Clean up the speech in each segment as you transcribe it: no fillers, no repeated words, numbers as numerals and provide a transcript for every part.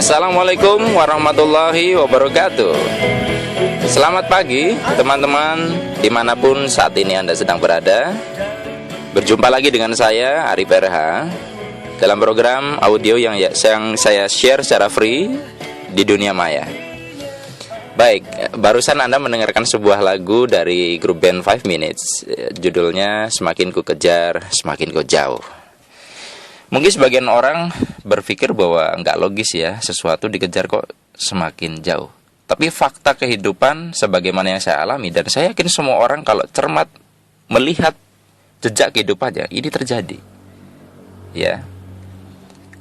Assalamualaikum warahmatullahi wabarakatuh. Selamat pagi teman-teman, dimanapun saat ini Anda sedang berada. Berjumpa lagi dengan saya, Arif RH, dalam program audio yang saya share secara free di dunia maya. Baik, barusan Anda mendengarkan sebuah lagu dari grup band 5 Minutes. Judulnya Semakin Ku Kejar, Semakin Ku Jauh. Mungkin sebagian orang berpikir bahwa nggak logis ya, sesuatu dikejar kok semakin jauh. Tapi fakta kehidupan sebagaimana yang saya alami, dan saya yakin semua orang kalau cermat melihat jejak kehidupannya, ini terjadi. Ya.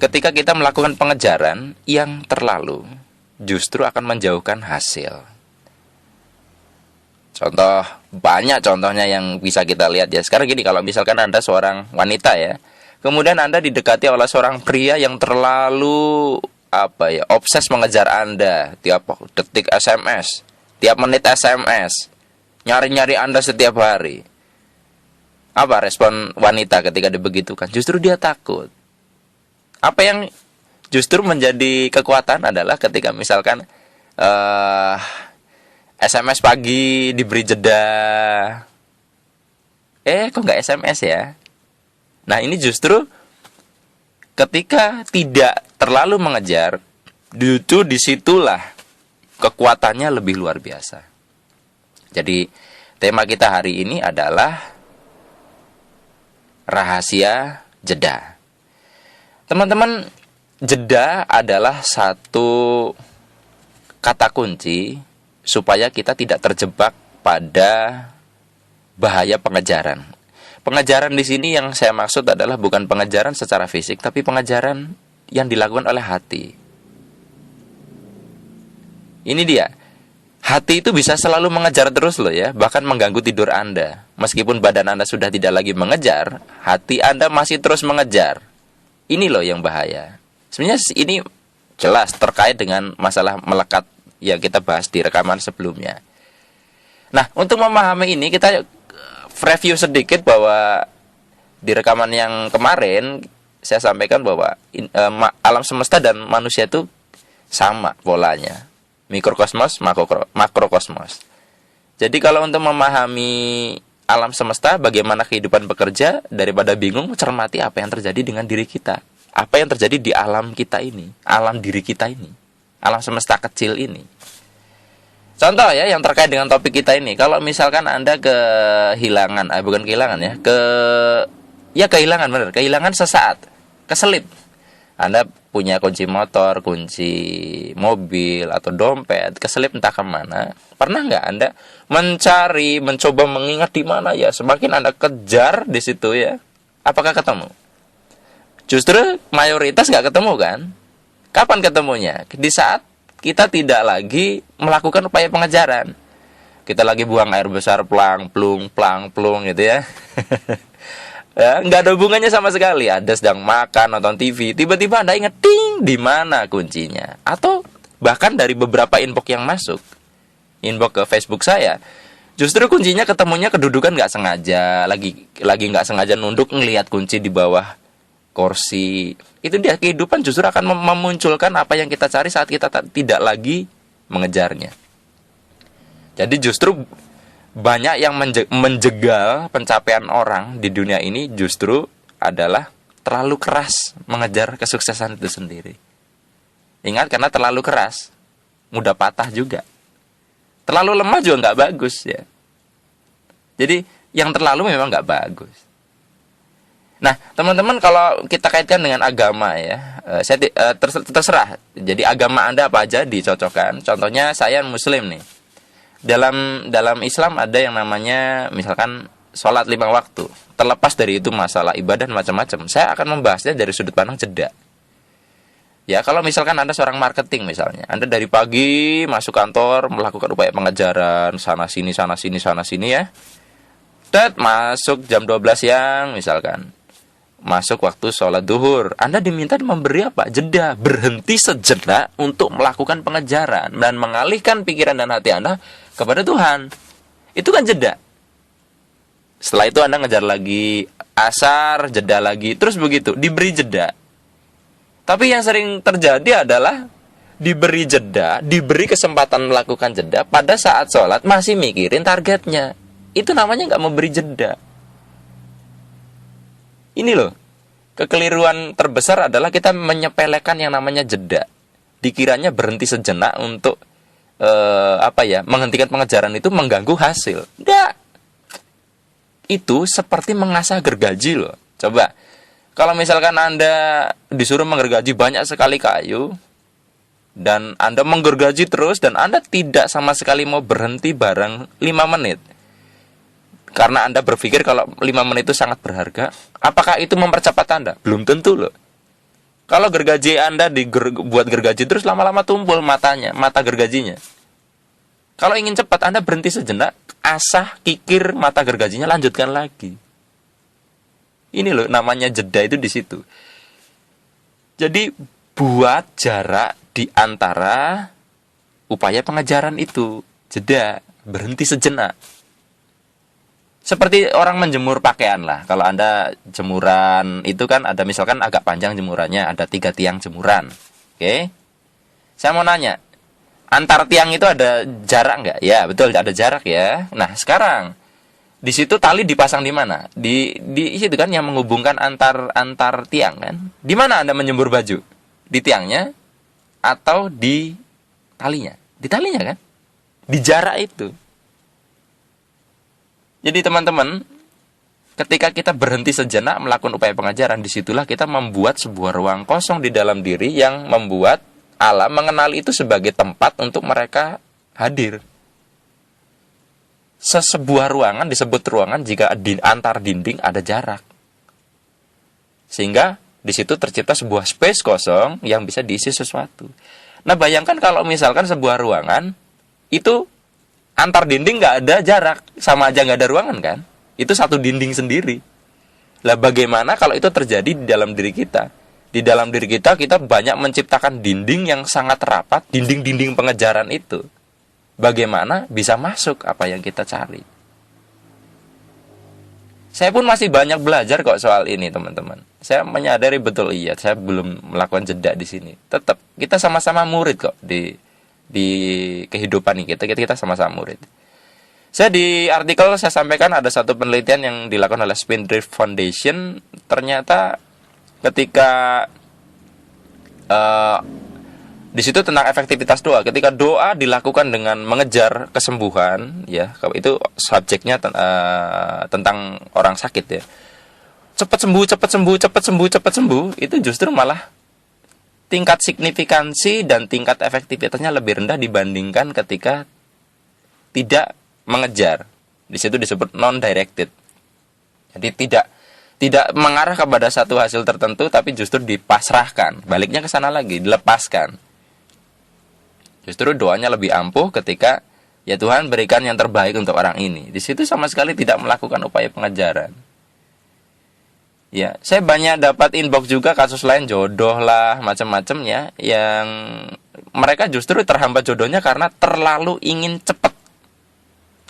Ketika kita melakukan pengejaran yang terlalu, justru akan menjauhkan hasil. Contoh, banyak contohnya yang bisa kita lihat ya. Sekarang gini, kalau misalkan Anda seorang wanita ya, kemudian Anda didekati oleh seorang pria yang terlalu obses mengejar Anda, tiap detik SMS, tiap menit SMS, nyari-nyari Anda setiap hari. Apa respon wanita ketika dibegitukan? Justru dia takut. Apa yang justru menjadi kekuatan adalah ketika misalkan SMS pagi diberi jeda. Kok nggak SMS ya? Nah, ini justru ketika tidak terlalu mengejar, justru disitulah kekuatannya lebih luar biasa. Jadi, tema kita hari ini adalah rahasia jeda. Teman-teman, jeda adalah satu kata kunci supaya kita tidak terjebak pada bahaya pengejaran. Pengejaran di sini yang saya maksud adalah bukan pengejaran secara fisik, tapi pengejaran yang dilakukan oleh hati. Ini dia. Hati itu bisa selalu mengejar terus loh ya, bahkan mengganggu tidur Anda. Meskipun badan Anda sudah tidak lagi mengejar, hati Anda masih terus mengejar. Ini loh yang bahaya. Sebenarnya ini jelas terkait dengan masalah melekat yang kita bahas di rekaman sebelumnya. Nah, untuk memahami ini kita review sedikit bahwa di rekaman yang kemarin saya sampaikan bahwa alam semesta dan manusia itu sama polanya, mikrokosmos, makrokosmos. Jadi kalau untuk memahami alam semesta, bagaimana kehidupan bekerja, daripada bingung, cermati apa yang terjadi dengan diri kita, apa yang terjadi di alam kita ini, alam diri kita ini, alam semesta kecil ini. Contoh ya yang terkait dengan topik kita ini, kalau misalkan Anda kehilangan, bukan kehilangan ya, kehilangan sesaat, keselip. Anda punya kunci motor, kunci mobil atau dompet, keselip entah kemana. Pernah nggak Anda mencari, mencoba mengingat di mana ya? Semakin Anda kejar di situ ya, apakah ketemu? Justru mayoritas nggak ketemu kan? Kapan ketemunya? Di saat kita tidak lagi melakukan upaya pengejaran. Kita lagi buang air besar, plang, plung gitu ya. Ya, nggak ada hubungannya sama sekali. Anda sedang makan, nonton TV, tiba-tiba Anda ingat, ting, di mana kuncinya? Atau bahkan dari beberapa inbox yang masuk, inbox ke Facebook saya, justru kuncinya ketemunya kedudukan nggak sengaja, lagi nggak sengaja nunduk ngelihat kunci di bawah kursi. Itu dia, kehidupan justru akan memunculkan apa yang kita cari saat kita tidak lagi mengejarnya. Jadi justru banyak yang menjegal pencapaian orang di dunia ini justru adalah terlalu keras mengejar kesuksesan itu sendiri. Ingat, karena terlalu keras mudah patah juga. Terlalu lemah juga nggak bagus ya. Jadi yang terlalu memang nggak bagus. Nah, teman-teman, kalau kita kaitkan dengan agama ya, saya terserah. Jadi agama Anda apa aja dicocokkan. Contohnya saya Muslim nih. Dalam Islam ada yang namanya misalkan sholat 5 waktu. Terlepas dari itu masalah ibadah macam-macam, saya akan membahasnya dari sudut pandang jeda. Ya, kalau misalkan Anda seorang marketing misalnya, Anda dari pagi masuk kantor melakukan upaya pengejaran sana sini ya. Masuk jam 12 siang misalkan. Masuk waktu sholat duhur, Anda diminta memberi apa? Jeda, berhenti sejenak untuk melakukan pengejaran dan mengalihkan pikiran dan hati Anda kepada Tuhan. Itu kan jeda. Setelah itu Anda ngejar lagi, asar, jeda lagi, terus begitu, diberi jeda. Tapi yang sering terjadi adalah diberi jeda, diberi kesempatan melakukan jeda, pada saat sholat masih mikirin targetnya. Itu namanya nggak memberi jeda. Ini loh, kekeliruan terbesar adalah kita menyepelekan yang namanya jeda. Dikiranya berhenti sejenak untuk menghentikan pengejaran itu mengganggu hasil. Nggak. Itu seperti mengasah gergaji loh. Coba, kalau misalkan Anda disuruh menggergaji banyak sekali kayu, dan Anda menggergaji terus, dan Anda tidak sama sekali mau berhenti bareng 5 menit. Karena Anda berpikir kalau 5 menit itu sangat berharga, apakah itu mempercepat Anda? Belum tentu loh. Kalau gergaji Anda dibuat gergaji terus, lama-lama tumpul mata gergajinya. Kalau ingin cepat, Anda berhenti sejenak, asah, kikir mata gergajinya, lanjutkan lagi. Ini loh namanya jeda itu di situ. Jadi buat jarak di antara upaya pengejaran itu, jeda, berhenti sejenak. Seperti orang menjemur pakaian lah. Kalau Anda jemuran itu kan ada misalkan agak panjang jemurannya, ada 3 tiang jemuran. Oke. Saya mau nanya, antar tiang itu ada jarak nggak? Ya, betul, ada jarak ya. Nah, sekarang di situ tali dipasang di mana? Di situ kan yang menghubungkan antar tiang kan? Di mana Anda menjemur baju? Di tiangnya atau di talinya? Di talinya kan? Di jarak itu. Jadi teman-teman, ketika kita berhenti sejenak melakukan upaya pengajaran, disitulah kita membuat sebuah ruang kosong di dalam diri yang membuat alam mengenali itu sebagai tempat untuk mereka hadir. Sebuah ruangan disebut ruangan jika antar dinding ada jarak. Sehingga di situ tercipta sebuah space kosong yang bisa diisi sesuatu. Nah, bayangkan kalau misalkan sebuah ruangan itu antar dinding nggak ada jarak, sama aja nggak ada ruangan kan? Itu satu dinding sendiri. Lah bagaimana kalau itu terjadi di dalam diri kita? Di dalam diri kita banyak menciptakan dinding yang sangat rapat, dinding-dinding pengejaran itu. Bagaimana bisa masuk apa yang kita cari? Saya pun masih banyak belajar kok soal ini, teman-teman. Saya menyadari betul iya, saya belum melakukan jeda di sini. Tetap kita sama-sama murid kok di kehidupan ini, kita sama-sama murid. Saya di artikel saya sampaikan ada satu penelitian yang dilakukan oleh Spindrift Foundation. Ternyata ketika di situ tentang efektivitas doa. Ketika doa dilakukan dengan mengejar kesembuhan, ya itu subjeknya tentang orang sakit ya. Cepat sembuh, cepat sembuh, cepat sembuh, cepat sembuh. Itu justru malah tingkat signifikansi dan tingkat efektivitasnya lebih rendah dibandingkan ketika tidak mengejar. Di situ disebut non-directed. Jadi tidak mengarah kepada satu hasil tertentu, tapi justru dipasrahkan. Baliknya ke sana lagi, dilepaskan. Justru doanya lebih ampuh ketika ya Tuhan berikan yang terbaik untuk orang ini. Di situ sama sekali tidak melakukan upaya pengejaran. Ya, saya banyak dapat inbox juga kasus lain, jodoh lah, macam-macam ya, yang mereka justru terhambat jodohnya karena terlalu ingin cepat.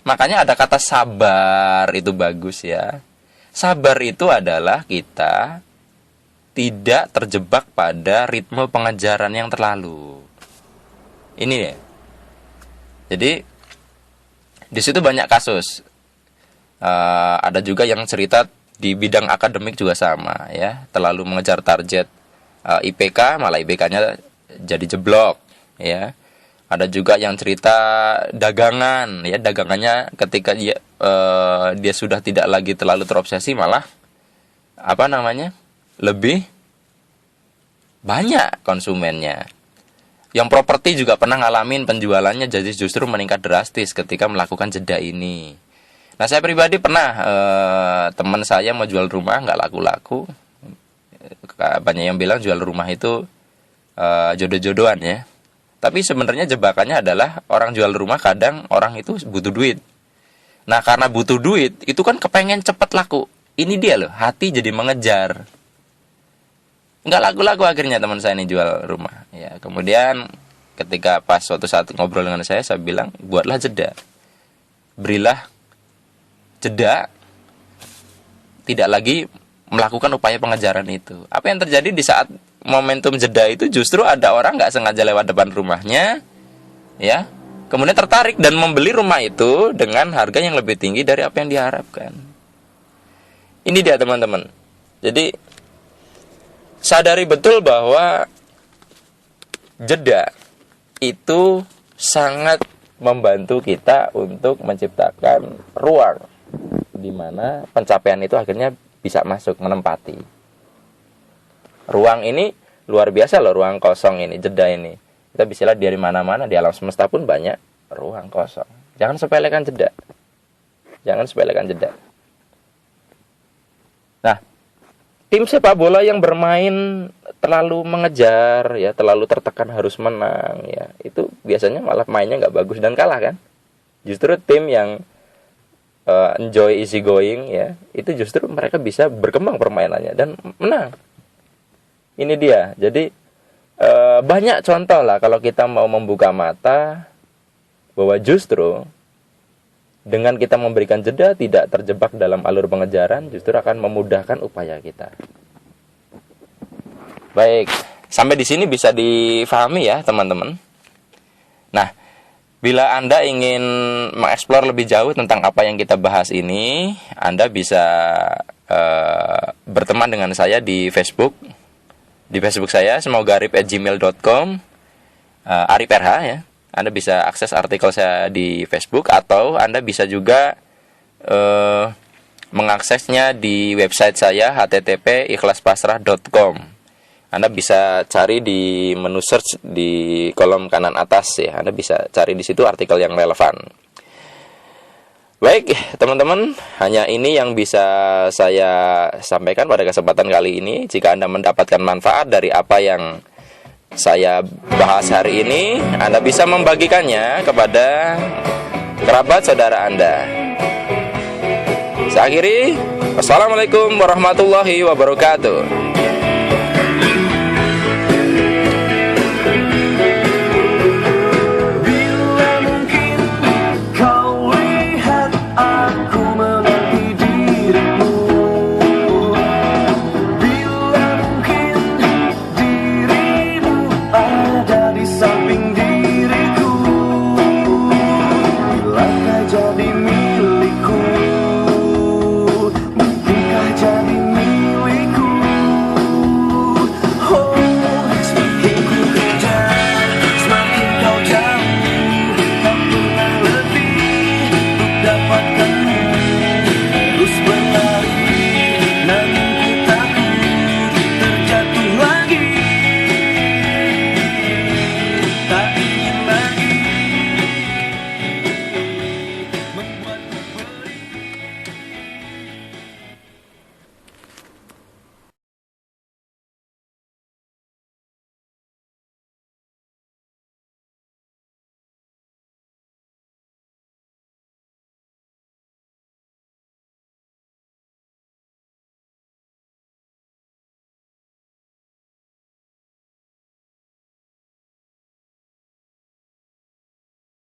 Makanya ada kata sabar, itu bagus ya. Sabar itu adalah kita tidak terjebak pada ritme pengejaran yang terlalu. Ini ya. Jadi di situ banyak kasus. Ada juga yang cerita di bidang akademik juga sama ya, terlalu mengejar target IPK, malah IPK-nya jadi jeblok ya. Ada juga yang cerita dagangan ya, dagangannya ketika dia sudah tidak lagi terlalu terobsesi, malah lebih banyak konsumennya. Yang properti juga pernah ngalamin penjualannya jadi justru meningkat drastis ketika melakukan jeda ini. Nah, saya pribadi pernah teman saya mau jual rumah nggak laku-laku. Banyak yang bilang jual rumah itu jodoh-jodohan ya. Tapi sebenarnya jebakannya adalah orang jual rumah kadang orang itu butuh duit. Nah, karena butuh duit itu kan kepengen cepet laku. Ini dia loh, hati jadi mengejar. Nggak laku-laku akhirnya teman saya ini jual rumah. Ya, kemudian ketika pas suatu saat ngobrol dengan saya bilang buatlah jeda. Berilah jeda, tidak lagi melakukan upaya pengejaran itu. Apa yang terjadi di saat momentum jeda itu justru ada orang nggak sengaja lewat depan rumahnya, ya, kemudian tertarik dan membeli rumah itu dengan harga yang lebih tinggi dari apa yang diharapkan. Ini dia teman-teman. Jadi sadari betul bahwa jeda itu sangat membantu kita untuk menciptakan ruang di mana pencapaian itu akhirnya bisa masuk, menempati. Ruang ini luar biasa loh, ruang kosong ini, jeda ini. Kita bisa lihat dari mana-mana, di alam semesta pun banyak ruang kosong. Jangan sepelekan jeda. Jangan sepelekan jeda. Nah, tim sepak bola yang bermain terlalu mengejar, ya, terlalu tertekan harus menang, ya, itu biasanya malah mainnya nggak bagus dan kalah kan. Justru tim yang enjoy easy going, ya, itu justru mereka bisa berkembang permainannya dan menang. Ini dia. Jadi banyak contoh lah kalau kita mau membuka mata bahwa justru dengan kita memberikan jeda, tidak terjebak dalam alur pengejaran, justru akan memudahkan upaya kita. Baik, sampai di sini bisa difahami ya teman-teman. Nah, bila Anda ingin mengeksplor lebih jauh tentang apa yang kita bahas ini, Anda bisa berteman dengan saya di Facebook. Di Facebook saya, semogarip@gmail.com, Arip RH ya. Anda bisa akses artikel saya di Facebook, atau Anda bisa juga mengaksesnya di website saya, http://ikhlaspasrah.com. Anda bisa cari di menu search di kolom kanan atas ya. Anda bisa cari di situ artikel yang relevan. Baik, teman-teman, hanya ini yang bisa saya sampaikan pada kesempatan kali ini. Jika Anda mendapatkan manfaat dari apa yang saya bahas hari ini, Anda bisa membagikannya kepada kerabat saudara Anda. Saya akhiri. Wassalamualaikum warahmatullahi wabarakatuh. Samping diriku, bila kau jadi